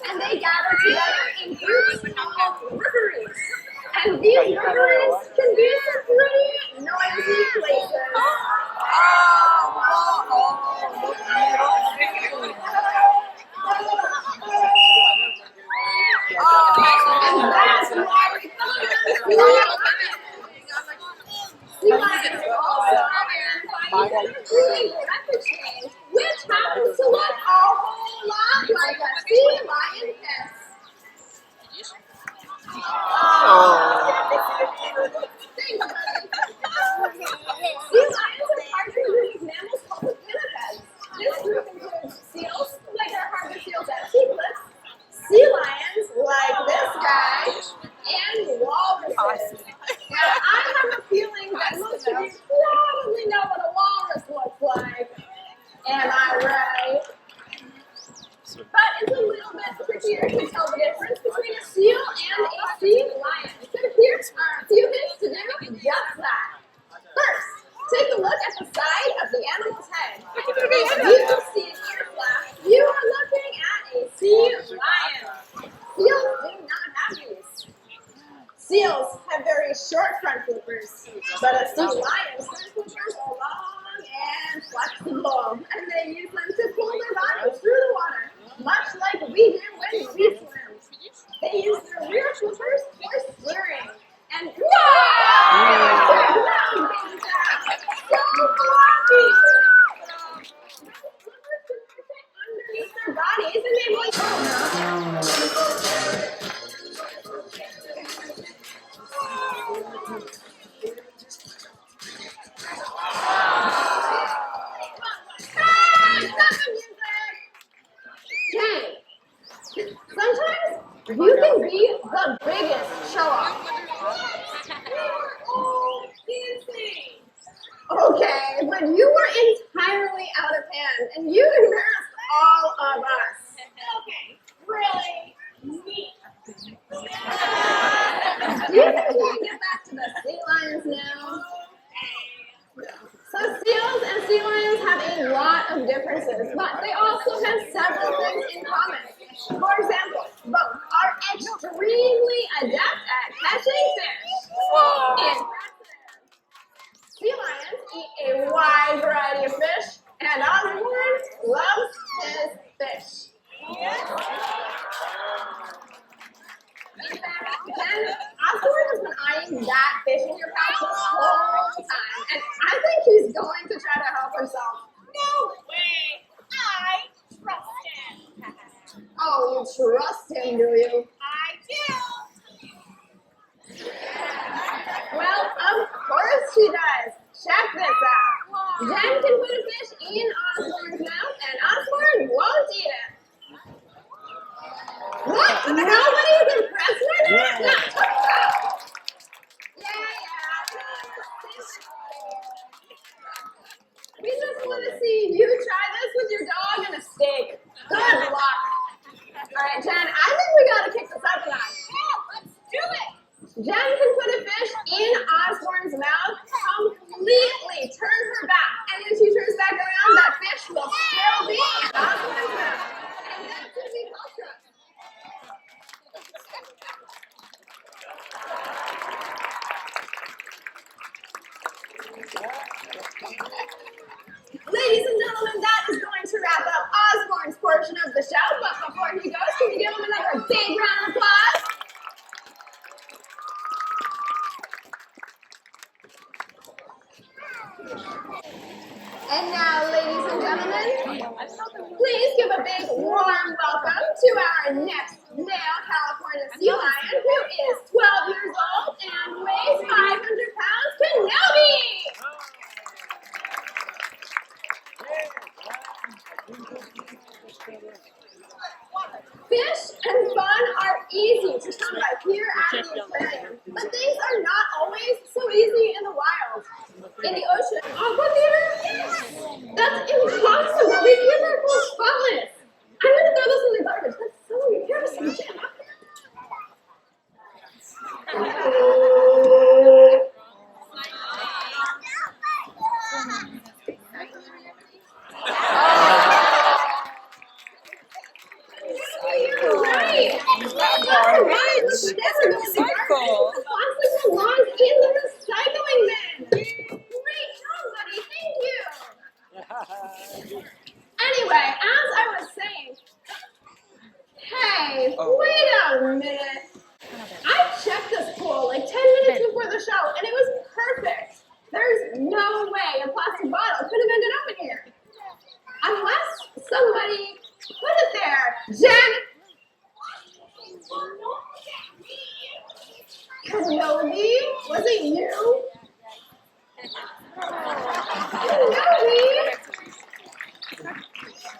And they gather together in groups called rookeries. And these rookeries can be some pretty noisy places. And that's why we call them sea lions also identified through record change, which happens to look a whole lot like a sea lion hiss. Think about it. Sea lions are part of a group of mammals called the pinnipeds. This group includes seals, like our harbor seals at sea cliffs, sea lions, like this guy, and walruses. Now, I have a feeling that most of you probably know what a walrus looks like. Am I right? But it's a little bit trickier to tell the difference between a seal and a sea lion. So here are a few things to do just that. First, take a look at the side of the animal's head. If you can see an ear flap, you are looking at a sea lion. Seals do not have these. Seals have very short front flippers, but a sea lion's front flippers are long and flexible, and they use them to pull their bodies through the water, much like we do when we swim. They use their rear flippers for steering. And check that baby out. So fluffy! Those flippers can fit underneath their bodies, and they will sometimes you can be the biggest show off. Okay, but you were entirely out of hand, and you embarrassed all of us. Okay, really? Me? Do you think we can get back to the sea lions now? So seals and sea lions have a lot of differences, but they also have several things in common. For example, both are extremely adept at catching fish. Sea lions eat a wide variety of fish, and Osborne loves his fish. In fact, Jen, Osborne has been eyeing that fish in your pouch this whole time, and I think he's going to try to help himself. No way! I trust him. Oh, you trust him, do you? I do. Well, of course she does. Check this out. Jen can put a fish in Osborne's mouth, and Osborne won't eat it. What? Nobody's impressed with it? We just want to see you try this with your dog and a steak. Good luck. All right, Jen, I think we got to kick this up a notch. Yeah, let's do it. Jen can put a fish in Osborne's mouth, completely turn her back, and when she turns back around, that fish will still be in Osborne's mouth. And that's going to be culture. Ladies and gentlemen, that is going to wrap up Osborne's portion of the show. But before he goes, can you give him another big round of applause? And now Now, ladies and gentlemen, please give a big warm welcome to our next male California sea lion, who is 12 years old and weighs 500 pounds, Kenobi! Fish and fun are easy to come by here at the aquarium, but things are not always so easy in the wild. In the ocean, aqua theater? That's impossible. These kids are full spotless. I'm gonna throw this in the garbage. That's so embarrassing, Jim. Plastic belongs in the recycling bin. Great job, buddy. Thank you. Anyway, as I was saying, hey, wait a minute. I checked this pool like 10 minutes before the show, and it was perfect. There's no way a plastic bottle could have ended up in here. Unless somebody put it there. Jen! Kenobi? Was it you? Kenobi?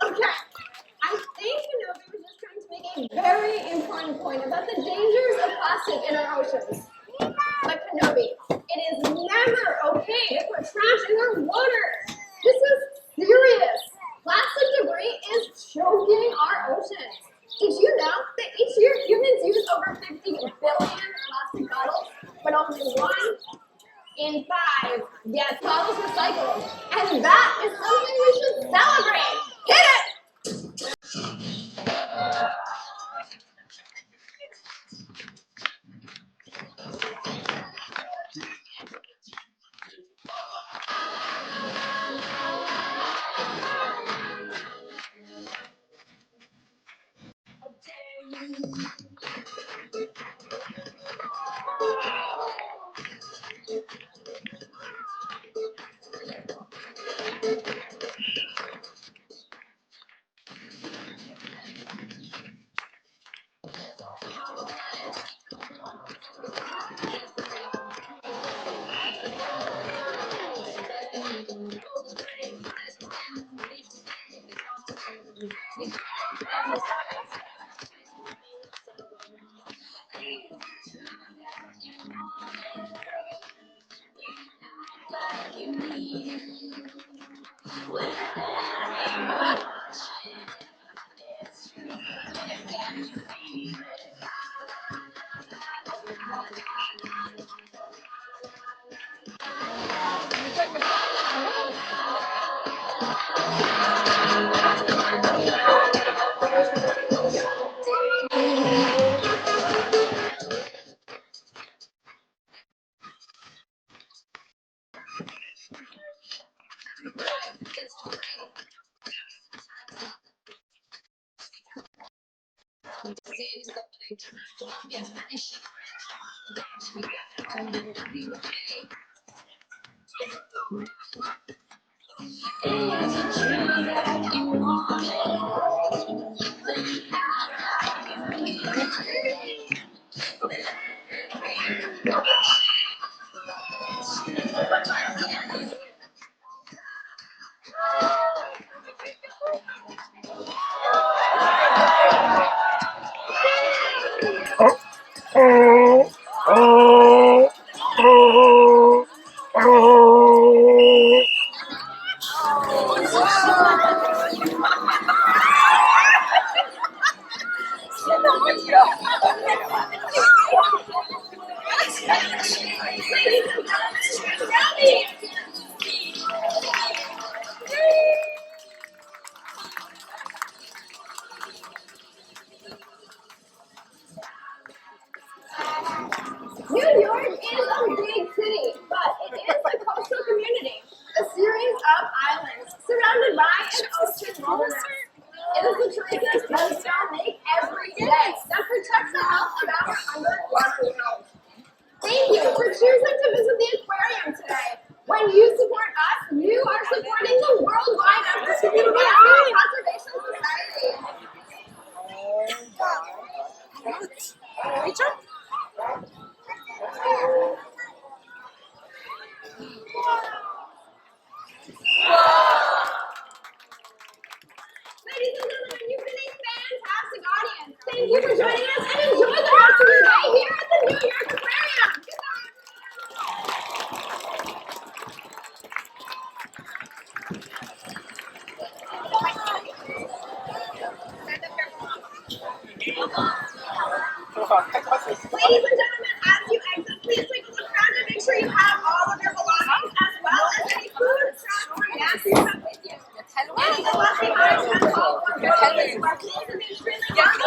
Okay, I think Kenobi was just trying to make a very important point about the dangers of plastic in our oceans. But Kenobi, it is never okay to put trash in our water. This is serious. Plastic debris is choking our oceans. Did you know that each year humans use over 50 billion plastic bottles, but only 1 in 5 gets bottles recycled? And that is something we should celebrate. Hit it! Newyork is a big city, but it is a coastal community, a series of islands surrounded by an ocean wilderness. It is the choices that we all make every day that protects the health of our underwater world. Thank you for choosing to visit the aquarium today. When you support us, you are supporting the worldwide efforts to Aquarium Conservation Society. Rachel? Ladies and gentlemen, you've been a fantastic audience. Thank you for joining us and enjoy the rest of your day here at the Neiyork Aquarium. Goodbye. Ladies and gentlemen, as you exit, please take a look around and make sure you have all of your belongings as well as any food, snacks, or gas you have with you. Anything left behind has all forms of questions and make sure that you have